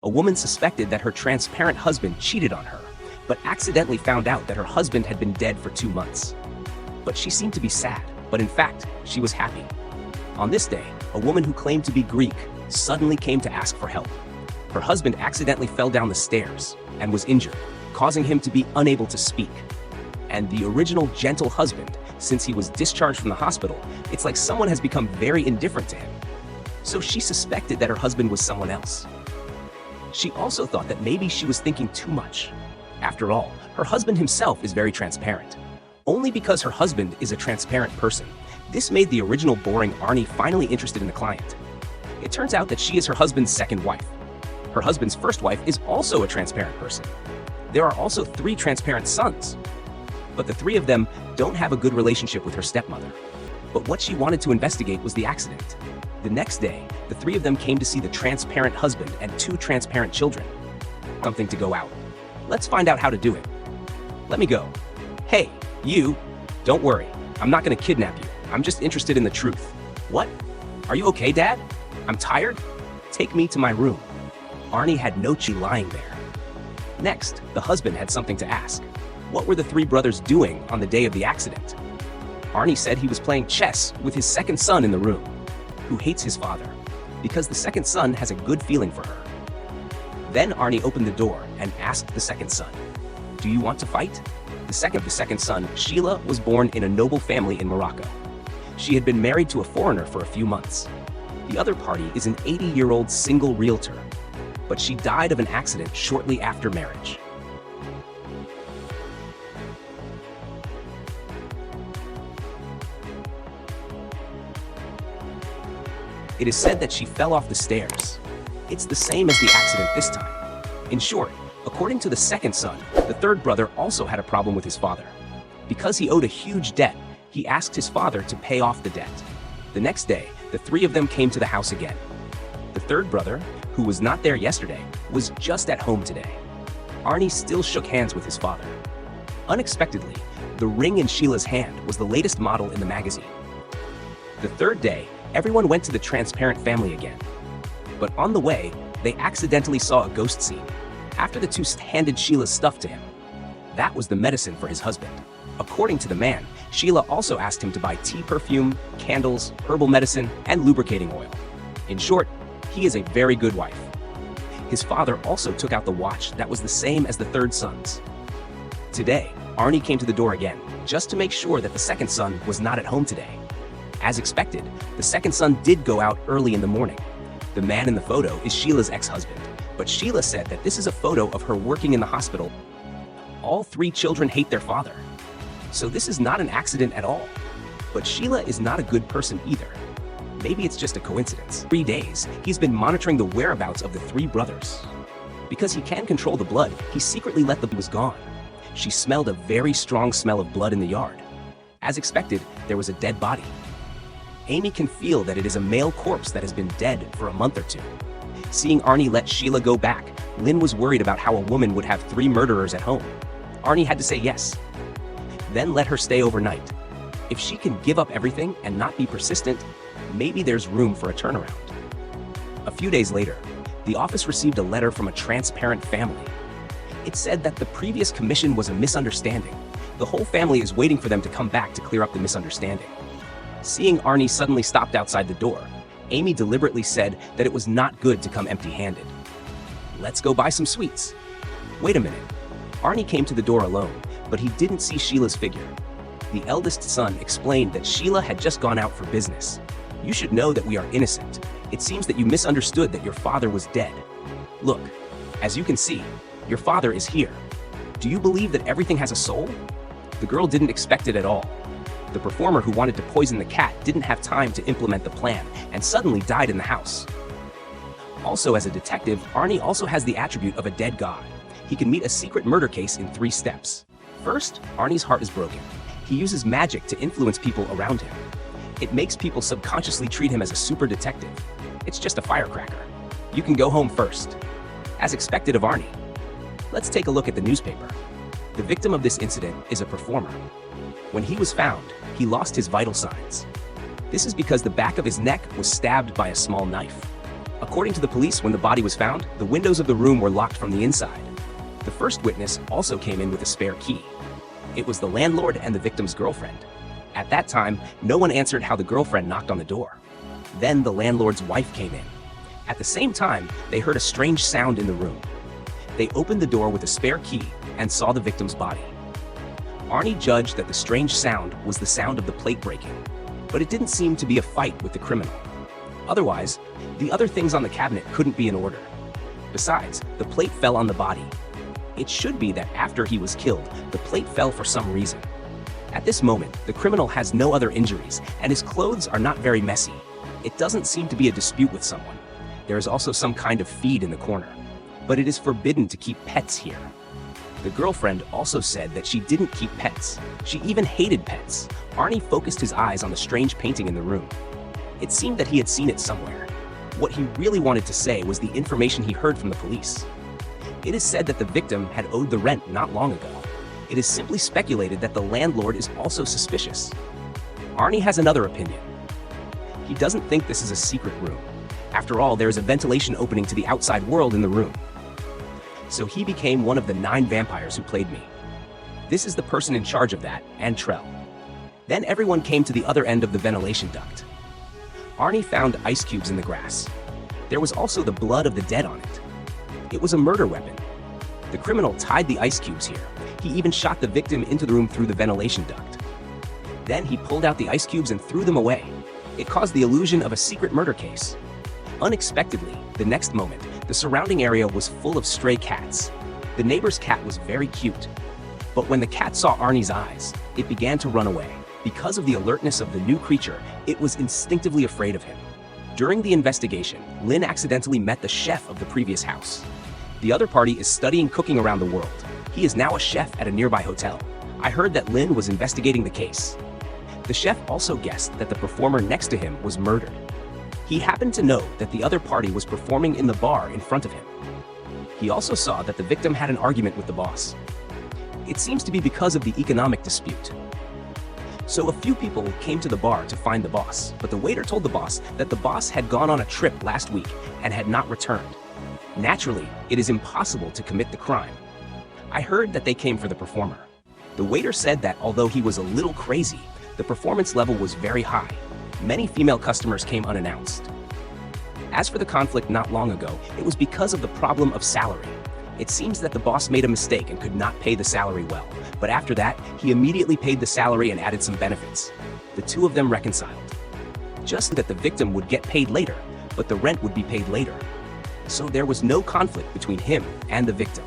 A woman suspected that her transparent husband cheated on her, but accidentally found out that her husband had been dead for 2 months. But she seemed to be sad, but in fact, she was happy. On this day, a woman who claimed to be Greek suddenly came to ask for help. Her husband accidentally fell down the stairs and was injured, causing him to be unable to speak. And the original gentle husband, since he was discharged from the hospital, it's like someone has become very indifferent to him. So she suspected that her husband was someone else. She also thought that maybe she was thinking too much. After all, her husband himself is very transparent. Only because her husband is a transparent person, this made the original boring Arne finally interested in the client. It turns out that she is her husband's second wife. Her husband's first wife is also a transparent person. There are also 3 transparent sons. But the 3 of them don't have a good relationship with her stepmother. But what she wanted to investigate was the accident. The next day, the 3 of them came to see the transparent husband and 2 transparent children. Something to go out. Let's find out how to do it. Let me go. Hey, you, don't worry. I'm not gonna kidnap you. I'm just interested in the truth. What? Are you okay, Dad? I'm tired? Take me to my room. Arne had no chi lying there. Next, the husband had something to ask. What were the 3 brothers doing on the day of the accident? Arne said he was playing chess with his second son in the room, who hates his father, because the second son has a good feeling for her. Then Arne opened the door and asked the second son, "Do you want to fight?" The second son, Sheila, was born in a noble family in Morocco. She had been married to a foreigner for a few months. The other party is an 80-year-old single realtor, but she died of an accident shortly after marriage. It is said that she fell off the stairs. It's the same as the accident this time. In short, according to the second son, the third brother also had a problem with his father. Because he owed a huge debt, he asked his father to pay off the debt. The next day, the 3 of them came to the house again. The third brother, who was not there yesterday, was just at home today. Arne still shook hands with his father. Unexpectedly, the ring in Sheila's hand was the latest model in the magazine. The third day, everyone went to the transparent family again. But on the way, they accidentally saw a ghost scene. After the 2 handed Sheila's stuff to him. That was the medicine for his husband. According to the man, Sheila also asked him to buy tea perfume, candles, herbal medicine, and lubricating oil. In short, he is a very good wife. His father also took out the watch that was the same as the third son's. Today, Arne came to the door again, just to make sure that the second son was not at home today. As expected, the second son did go out early in the morning. The man in the photo is Sheila's ex-husband, but Sheila said that this is a photo of her working in the hospital. All 3 children hate their father. So this is not an accident at all. But Sheila is not a good person either. Maybe it's just a coincidence. 3 days, he's been monitoring the whereabouts of the 3 brothers. Because he can control the blood, he secretly let the blood was gone. She smelled a very strong smell of blood in the yard. As expected, there was a dead body. Amy can feel that it is a male corpse that has been dead for a month or 2. Seeing Arne let Sheila go back, Lin was worried about how a woman would have 3 murderers at home. Arne had to say yes. Then let her stay overnight. If she can give up everything and not be persistent, maybe there's room for a turnaround. A few days later, the office received a letter from a transparent family. It said that the previous commission was a misunderstanding. The whole family is waiting for them to come back to clear up the misunderstanding. Seeing Arne suddenly stopped outside the door, Amy deliberately said that it was not good to come empty-handed. Let's go buy some sweets. Wait a minute. Arne came to the door alone, but he didn't see Sheila's figure. The eldest son explained that Sheila had just gone out for business. You should know that we are innocent. It seems that you misunderstood that your father was dead. Look, as you can see, your father is here. Do you believe that everything has a soul? The girl didn't expect it at all. The performer who wanted to poison the cat didn't have time to implement the plan and suddenly died in the house. Also, as a detective, Arne also has the attribute of a dead god. He can meet a secret murder case in 3 steps. First, Arne's heart is broken. He uses magic to influence people around him. It makes people subconsciously treat him as a super detective. It's just a firecracker. You can go home first. As expected of Arne. Let's take a look at the newspaper. The victim of this incident is a performer. When he was found, he lost his vital signs. This is because the back of his neck was stabbed by a small knife. According to the police, when the body was found, the windows of the room were locked from the inside. The first witness also came in with a spare key. It was the landlord and the victim's girlfriend. At that time, no one answered how the girlfriend knocked on the door. Then the landlord's wife came in. At the same time, they heard a strange sound in the room. They opened the door with a spare key and saw the victim's body. Arne judged that the strange sound was the sound of the plate breaking, but it didn't seem to be a fight with the criminal. Otherwise, the other things on the cabinet couldn't be in order. Besides, the plate fell on the body. It should be that after he was killed, the plate fell for some reason. At this moment, the criminal has no other injuries, and his clothes are not very messy. It doesn't seem to be a dispute with someone. There is also some kind of feed in the corner. But it is forbidden to keep pets here. The girlfriend also said that she didn't keep pets. She even hated pets. Arne focused his eyes on the strange painting in the room. It seemed that he had seen it somewhere. What he really wanted to say was the information he heard from the police. It is said that the victim had owed the rent not long ago. It is simply speculated that the landlord is also suspicious. Arne has another opinion. He doesn't think this is a secret room. After all, there is a ventilation opening to the outside world in the room. So he became one of the 9 vampires who played me. This is the person in charge of that, and Trell. Then everyone came to the other end of the ventilation duct. Arne found ice cubes in the grass. There was also the blood of the dead on it. It was a murder weapon. The criminal tied the ice cubes here. He even shot the victim into the room through the ventilation duct. Then he pulled out the ice cubes and threw them away. It caused the illusion of a secret murder case. Unexpectedly, the next moment, the surrounding area was full of stray cats. The neighbor's cat was very cute. But when the cat saw Arne's eyes, it began to run away. Because of the alertness of the new creature, it was instinctively afraid of him. During the investigation, Lin accidentally met the chef of the previous house. The other party is studying cooking around the world. He is now a chef at a nearby hotel. I heard that Lin was investigating the case. The chef also guessed that the performer next to him was murdered. He happened to know that the other party was performing in the bar in front of him. He also saw that the victim had an argument with the boss. It seems to be because of the economic dispute. So a few people came to the bar to find the boss, but the waiter told the boss that the boss had gone on a trip last week and had not returned. Naturally, it is impossible to commit the crime. I heard that they came for the performer. The waiter said that although he was a little crazy, the performance level was very high. Many female customers came unannounced. As for the conflict not long ago, it was because of the problem of salary. It seems that the boss made a mistake and could not pay the salary well, but after that, he immediately paid the salary and added some benefits. The two of them reconciled. Just that the victim would get paid later, but the rent would be paid later. So there was no conflict between him and the victim.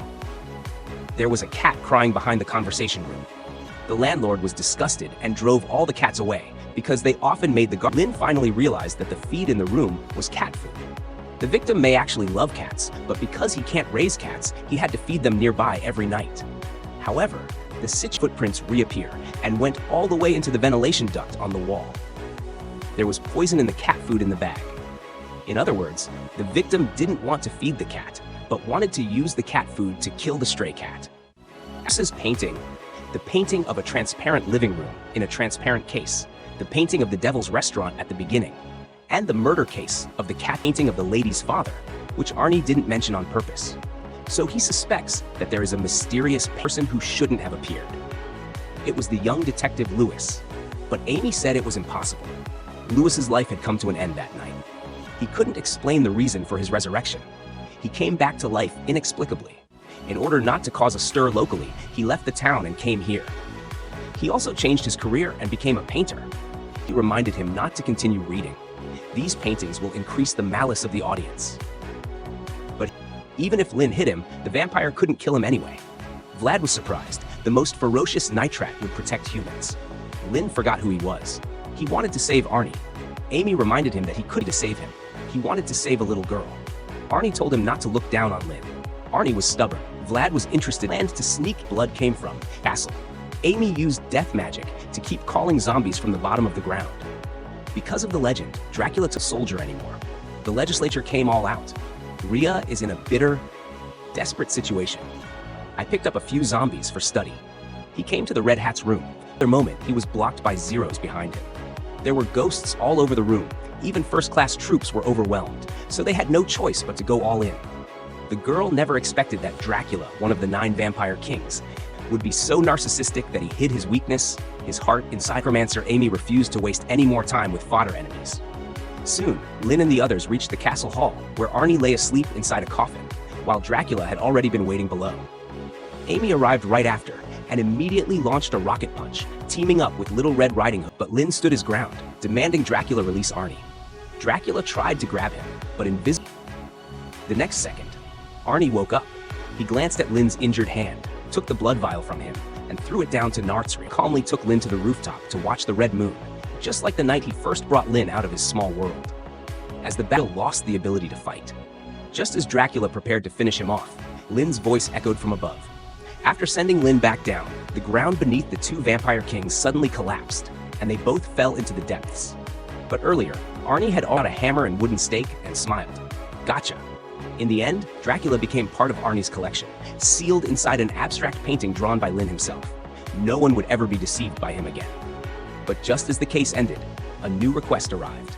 There was a cat crying behind the conversation room. The landlord was disgusted and drove all the cats away because they often made the Lin finally realized that the feed in the room was cat food. The victim may actually love cats, but because he can't raise cats, he had to feed them nearby every night. However, the 6 footprints reappear and went all the way into the ventilation duct on the wall. There was poison in the cat food in the bag. In other words, the victim didn't want to feed the cat, but wanted to use the cat food to kill the stray cat. This painting, the painting of a transparent living room in a transparent case, the painting of the devil's restaurant at the beginning, and the murder case of the cat painting of the lady's father, which Arne didn't mention on purpose. So he suspects that there is a mysterious person who shouldn't have appeared. It was the young detective Lewis, but Amy said it was impossible. Lewis's life had come to an end that night. He couldn't explain the reason for his resurrection. He came back to life inexplicably. In order not to cause a stir locally, he left the town and came here. He also changed his career and became a painter. He reminded him not to continue reading. These paintings will increase the malice of the audience. But even if Lin hit him, the vampire couldn't kill him anyway. Vlad was surprised. The most ferocious nitrat would protect humans. Lin forgot who he was. He wanted to save Arne. Amy reminded him that he couldn't save him. He wanted to save a little girl. Arne told him not to look down on Lin. Arne was stubborn. Vlad was interested and to sneak blood came from castle. Amy used death magic to keep calling zombies from the bottom of the ground. Because of the legend, Dracula's a soldier anymore. The legislature came all out. Rhea is in a bitter, desperate situation. I picked up a few zombies for study. He came to the Red Hat's room. At the moment, he was blocked by zeros behind him. There were ghosts all over the room. Even first-class troops were overwhelmed, so they had no choice but to go all in. The girl never expected that Dracula, one of the 9 vampire kings, would be so narcissistic that he hid his weakness, his heart, inside. Necromancer Amy refused to waste any more time with fodder enemies. Soon, Lin and the others reached the castle hall, where Arne lay asleep inside a coffin, while Dracula had already been waiting below. Amy arrived right after, and immediately launched a rocket punch, teaming up with Little Red Riding Hood. But Lin stood his ground, demanding Dracula release Arne. Dracula tried to grab him, but invisible. The next second, Arne woke up. He glanced at Lin's injured hand, took the blood vial from him, and threw it down to Nartzri. Calmly took Lin to the rooftop to watch the red moon, just like the night he first brought Lin out of his small world. As the battle lost the ability to fight. Just as Dracula prepared to finish him off, Lin's voice echoed from above. After sending Lin back down, the ground beneath the 2 vampire kings suddenly collapsed, and they both fell into the depths. But earlier, Arne had out a hammer and wooden stake and smiled. Gotcha. In the end, Dracula became part of Arne's collection, sealed inside an abstract painting drawn by Lin himself. No one would ever be deceived by him again. But just as the case ended, a new request arrived.